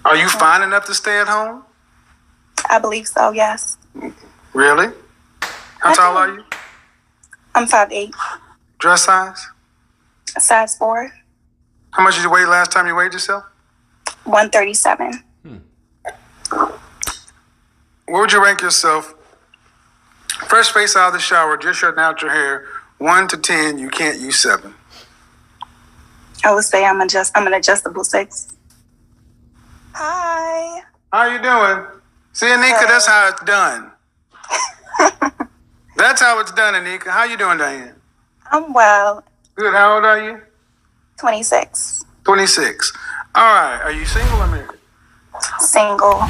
Are you fine enough to stay at home? I believe so, yes. Really? How tall are you? I'm 5'8". Dress size? Size 4. How much did you weigh last time you weighed yourself? 137. Where would you rank yourself? First face out of the shower, just your natural hair. 1 to 10, you can't use 7. I would say I'm an adjustable 6. Hi. How you doing? See, Anika, that's how it's done. That's how it's done, Anika. How you doing, Diane? I'm well. Good. How old are you? 26. 26. All right. Are you single or married? Single. All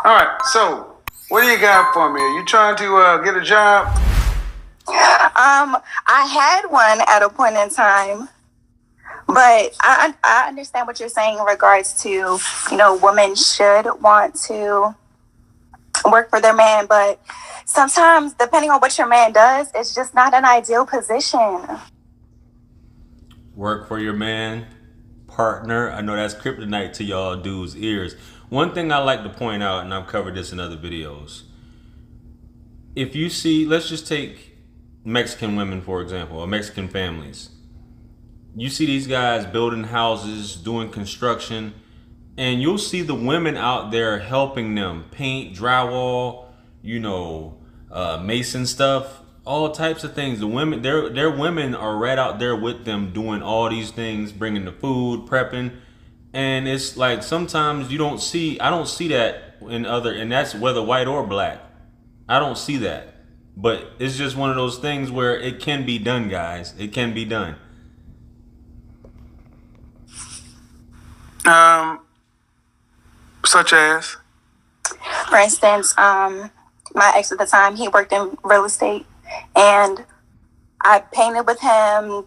right. So, what do you got for me? Are you trying to get a job? I had one at a point in time, but I understand what you're saying in regards to, women should want to work for their man, but sometimes, depending on what your man does, it's just not an ideal position. Work for your man, partner. I know that's kryptonite to y'all dudes' ears. One thing I like to point out, and I've covered this in other videos. If you see, let's just take Mexican women, for example, or Mexican families. You see these guys building houses, doing construction, and you'll see the women out there helping them paint, drywall, mason stuff, all types of things. The women, their women are right out there with them doing all these things, bringing the food, prepping. And it's like sometimes I don't see that and that's whether white or black. I don't see that. But it's just one of those things where it can be done, guys. It can be done. Such as? For instance, my ex at the time, he worked in real estate, and I painted with him,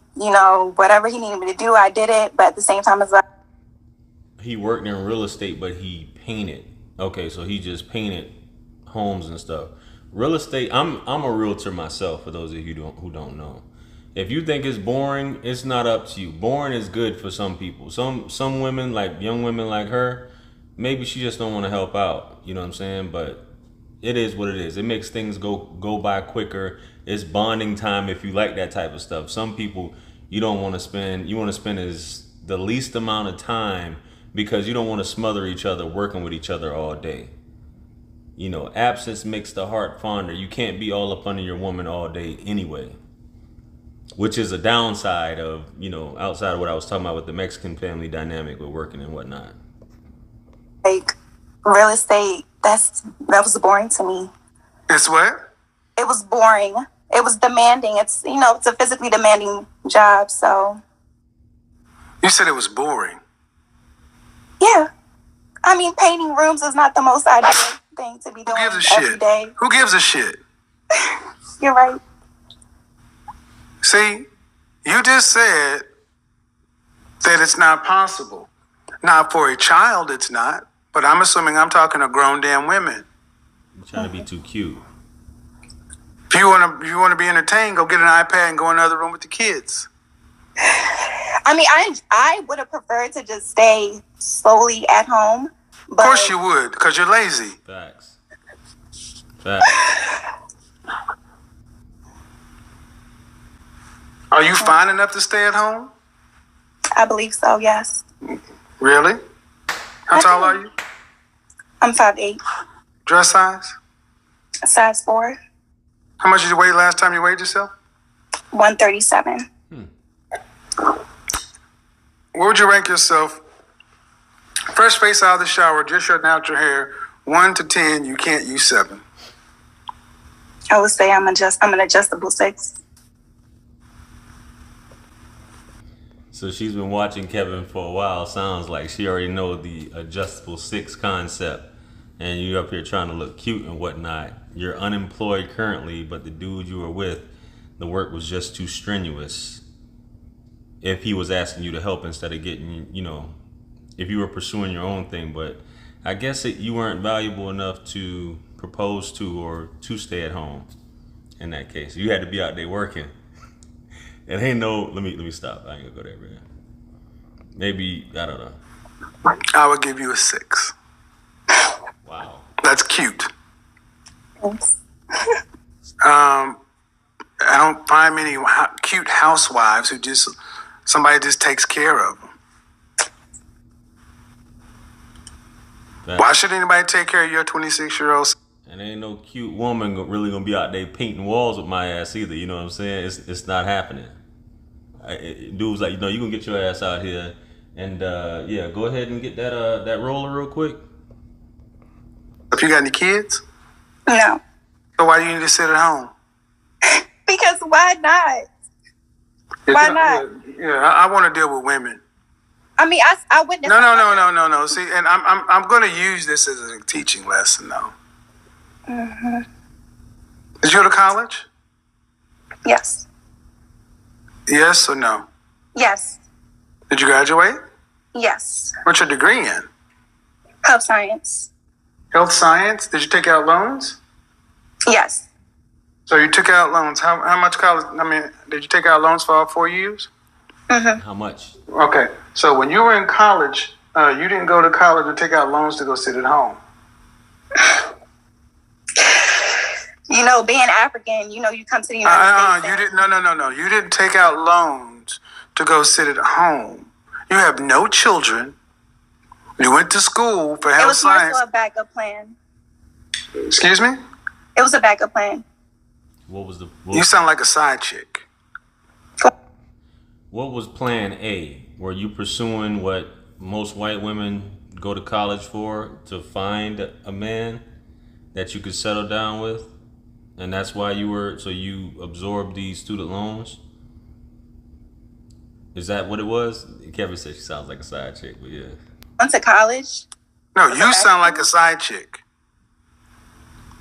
whatever he needed me to do, I did it. But at the same time, he worked in real estate, but he painted. Okay, so he just painted homes and stuff. Real estate, I'm a realtor myself, for those of you who don't know. If you think it's boring, it's not up to you. Boring is good for some people. Some women, like young women like her, maybe she just don't want to help out. You know what I'm saying? But it is what it is. It makes things go by quicker. It's bonding time if you like that type of stuff. Some people you want to spend as the least amount of time because you don't want to smother each other working with each other all day. Absence makes the heart fonder. You can't be all up under your woman all day anyway. Which is a downside of, outside of what I was talking about with the Mexican family dynamic with working and whatnot. Like real estate, that was boring to me. It's what? It was boring. It was demanding. It's it's a physically demanding job. So you said it was boring. Yeah, I mean, painting rooms is not the most ideal thing to be doing every day. Who gives a shit? You're right. See, you just said that it's not possible. Now, for a child, it's not. But I'm assuming I'm talking to grown damn women. You're trying to be too cute. If you want to be entertained, go get an iPad and go in another room with the kids. I mean, I would have preferred to just stay solely at home. But of course you would, because you're lazy. Facts. Are you fine enough to stay at home? I believe so, yes. Really? How tall are you? I'm 5'8". Dress size? Size 4. How much did you weigh last time you weighed yourself? 137. Where would you rank yourself? First face out of the shower, just your natural hair. 1 to 10, you can't use 7. I would say I'm an adjustable 6. So she's been watching Kevin for a while. Sounds like she already knows the adjustable 6 concept. And you up here trying to look cute and whatnot. You're unemployed currently, but the dude you were with, the work was just too strenuous. If he was asking you to help instead of getting, if you were pursuing your own thing. But I guess you weren't valuable enough to propose to or to stay at home in that case. You had to be out there working. And ain't no, let me stop. I ain't gonna go there, man. Maybe, I don't know. I would give you a 6. cute. Thanks. I don't find many cute housewives who somebody just takes care of them. Why should anybody take care of your 26-year-old? And ain't no cute woman really gonna be out there painting walls with my ass either. You know what I'm saying? It's not happening. Dude's like, you gonna get your ass out here, and yeah, go ahead and get that roller real quick. If you got any kids? No. So why do you need to sit at home? Because why not? Why not? Yeah, I want to deal with women. I mean, I witnessed. No. See, and I'm going to use this as a teaching lesson, though. Mm-hmm. Did you go to college? Yes. Yes or no? Yes. Did you graduate? Yes. What's your degree in? Health science. Health science? Did you take out loans? Yes. So you took out loans. How much college? I mean, did you take out loans for all 4 years? Mm-hmm. How much? Okay. So when you were in college, you didn't go to college and take out loans to go sit at home. You know, being African, you come to the United States. You didn't. No. You didn't take out loans to go sit at home. You have no children. You went to school for health science. It was more so a backup plan. Excuse me? It was a backup plan. You sound like a side chick. What was plan A? Were you pursuing what most white women go to college for, to find a man that you could settle down with? And that's why you absorbed these student loans? Is that what it was? Kevin said she sounds like a side chick, but yeah. Went to college. No, you sound like a side chick.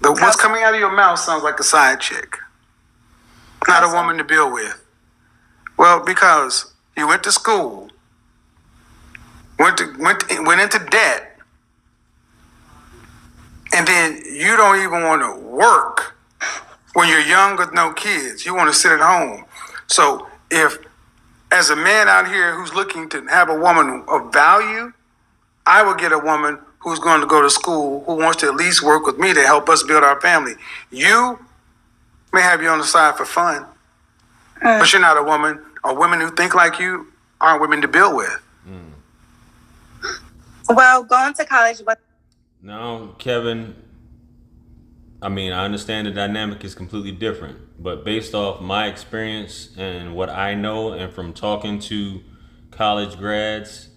What's coming out of your mouth sounds like a side chick. Not a woman to build with. Well, because you went to school, went into debt, and then you don't even want to work when you're young with no kids. You want to sit at home. So if, as a man out here who's looking to have a woman of value, I would get a woman who's going to go to school, who wants to at least work with me to help us build our family. You may have you on the side for fun, but you're not a woman. Or women who think like you aren't women to build with. Well, going to college, but no, Kevin, I mean, I understand the dynamic is completely different, but based off my experience and what I know, and from talking to college grads,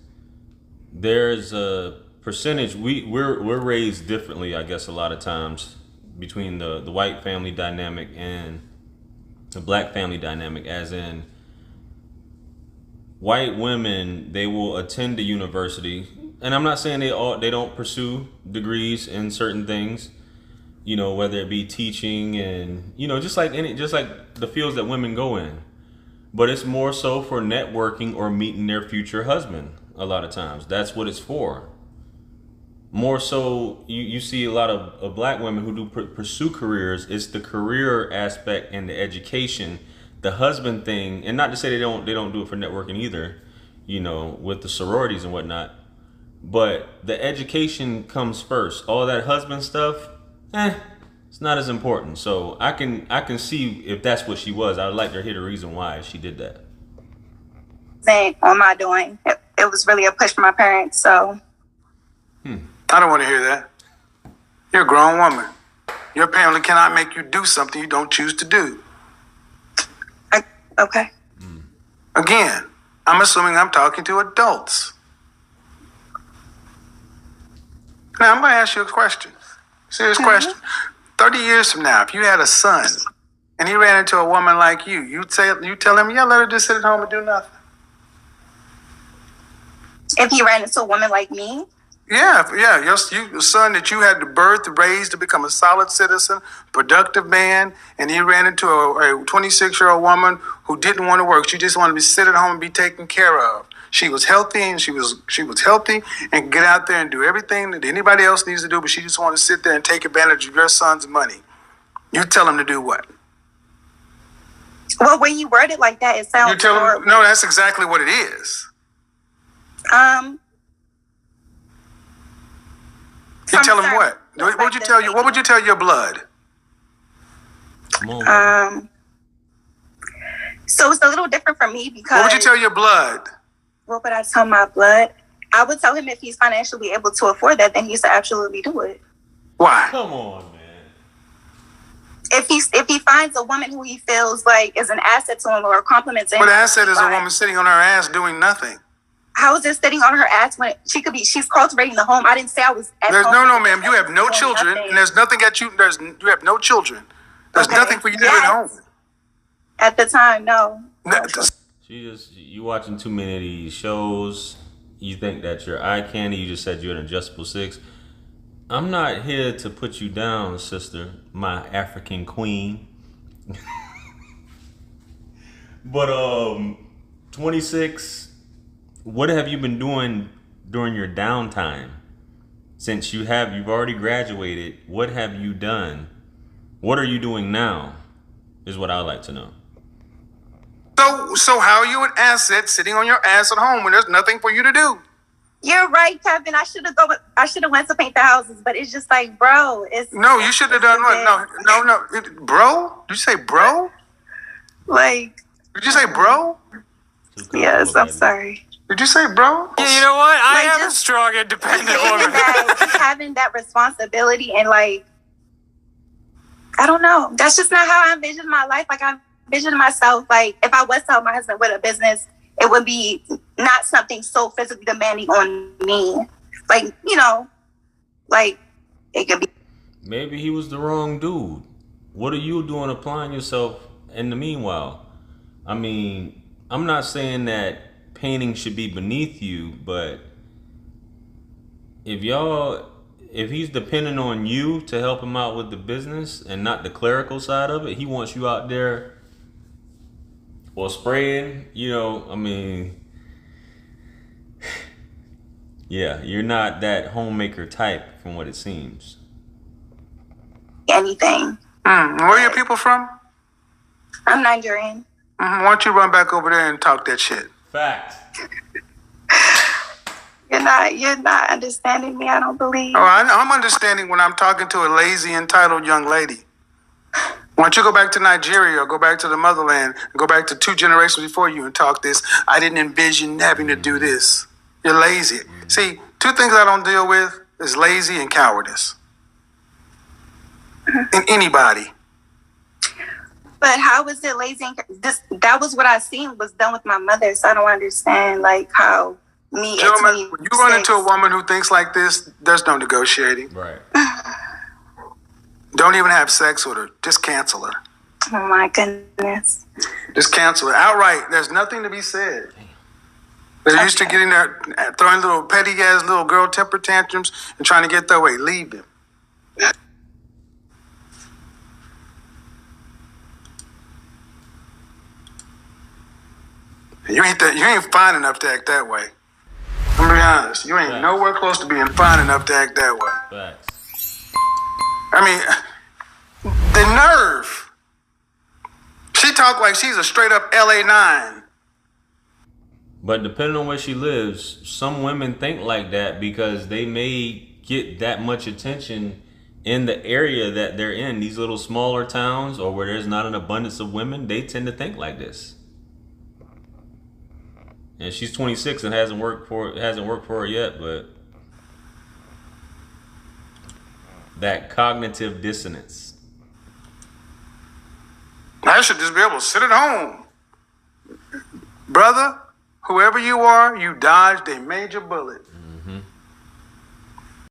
there's a percentage. We're raised differently, I guess, a lot of times between the white family dynamic and the black family dynamic, as in, white women, they will attend the university, and I'm not saying they don't pursue degrees in certain things, whether it be teaching and just like the fields that women go in, but it's more so for networking or meeting their future husband. A lot of times, that's what it's for. More so, you see a lot of black women who do pursue careers. It's the career aspect and the education. The husband thing, and not to say they don't do it for networking either, with the sororities and whatnot, but the education comes first. All that husband stuff, it's not as important. So I can see if that's what she was. I would like to hear the reason why she did that. On my doing, it was really a push from my parents. So I don't want to hear that. You're a grown woman. Your family cannot make you do something you don't choose to do. Okay. Again, I'm assuming I'm talking to adults. Now, I'm going to ask you a question. Serious question. 30 years from now, if you had a son and he ran into a woman like you tell him, yeah, let her just sit at home and do nothing. If he ran into a woman like me? Yeah. Your son that you had to birth, raise to become a solid citizen, productive man, and he ran into a 26-year-old woman who didn't want to work. She just wanted to sit at home and be taken care of. She was healthy, and she was healthy and get out there and do everything that anybody else needs to do, but she just wanted to sit there and take advantage of your son's money. You tell him to do what? Well, when you word it like that, it sounds You tell him, no, that's exactly what it is. You tell him what? What would you tell you? What would you tell your blood? Come on. So it's a little different for me because. What would you tell your blood? What would I tell my blood? I would tell him if he's financially able to afford that, then he should absolutely do it. Why? Come on, man. If he finds a woman who he feels like is an asset to him or a compliment to him. What asset is a woman sitting on her ass doing nothing? How is it sitting on her ass when she's cultivating the home? I didn't say I was at There's home. no, ma'am. You have no children, and there's nothing at you. You have no children. There's nothing for you to do at home. At the time, no. You watching too many of these shows. You think that you're eye candy. You just said you're an adjustable 6. I'm not here to put you down, sister, my African queen. But 26. What have you been doing during your downtime? Since you've already graduated, what have you done? What are you doing now? Is what I'd like to know. So how are you an asset sitting on your ass at home when there's nothing for you to do? You're right, Kevin. I should have went to paint the houses, but it's just like, bro, No, you should have done what? No. Bro? Did you say bro? Like. Did you say bro? Yes, I'm sorry. Did you say bro? Yeah, you know what? I am a strong, independent woman. Having that responsibility and like, I don't know. That's just not how I envision my life. Like I envision myself like if I was to help my husband with a business, it would be not something so physically demanding on me. Like, like it could be. Maybe he was the wrong dude. What are you doing applying yourself in the meanwhile? I mean, I'm not saying that painting should be beneath you, but if he's depending on you to help him out with the business and not the clerical side of it, he wants you out there or spraying, I mean, yeah, you're not that homemaker type from what it seems. Anything. Where are your people from? I'm Nigerian. Why don't you run back over there and talk that shit? Fact. You're not understanding me, I don't believe. Oh, I'm understanding when I'm talking to a lazy, entitled young lady. Why don't you go back to Nigeria or go back to the motherland and go back to 2 generations before you and talk this? I didn't envision having to do this. You're lazy. See, 2 things I don't deal with is lazy and cowardice. In anybody. But how was it lazy? That was what I seen was done with my mother, so I don't understand like how me. Gentlemen, when you run into a woman who thinks like this, there's no negotiating. Right. Don't even have sex with her. Just cancel her. Oh my goodness. Just cancel her outright. There's nothing to be said. They're used to getting there, throwing little petty ass little girl temper tantrums and trying to get their way. Leave them. You ain't fine enough to act that way. I'm gonna be honest. You ain't nowhere close to being fine enough to act that way. Facts. I mean, the nerve. She talk like she's a straight up LA 9. But depending on where she lives, some women think like that because they may get that much attention in the area that they're in. These little smaller towns or where there's not an abundance of women, they tend to think like this. And she's 26 and hasn't worked for her yet, but that cognitive dissonance. I should just be able to sit at home. Brother, whoever you are, you dodged a major bullet. Mm-hmm.